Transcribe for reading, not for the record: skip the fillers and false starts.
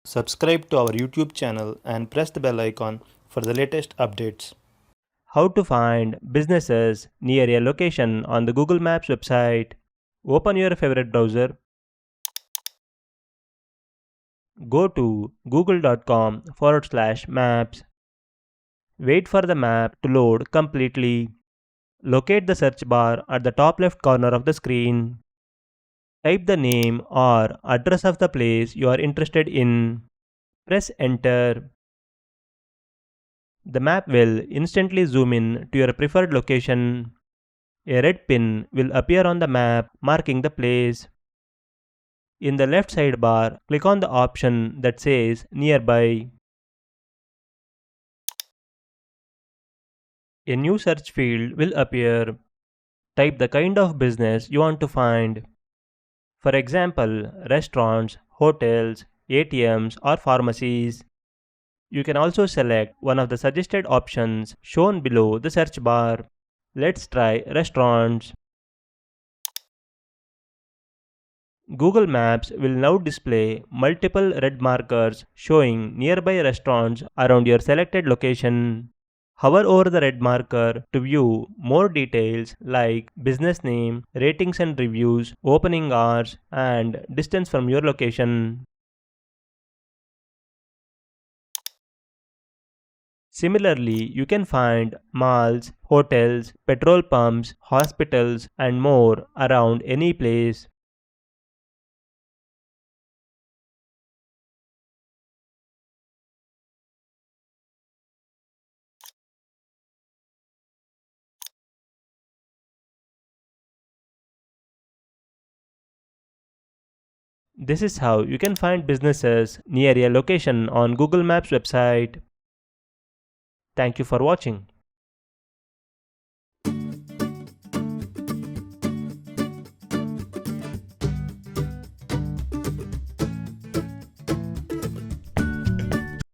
Subscribe to our YouTube channel and press the bell icon for the latest updates. How to find businesses near a location on the Google Maps website. Open your favorite browser. Go to google.com/maps. Wait for the map to load completely. Locate the search bar at the top left corner of the screen. Type the name or address of the place you are interested in. Press enter. The map will instantly zoom in to your preferred location. A red pin will appear on the map marking the place. In the left sidebar, click on the option that says Nearby. A new search field will appear. Type the kind of business you want to find. For example, restaurants, hotels, ATMs, or pharmacies. You can also select one of the suggested options shown below the search bar. Let's try restaurants. Google Maps will now display multiple red markers showing nearby restaurants around your selected location. Hover over the red marker to view more details like business name, ratings and reviews, opening hours, and distance from your location. Similarly, you can find malls, hotels, petrol pumps, hospitals, and more around any place. This is how you can find businesses near a location on Google Maps website. Thank you for watching.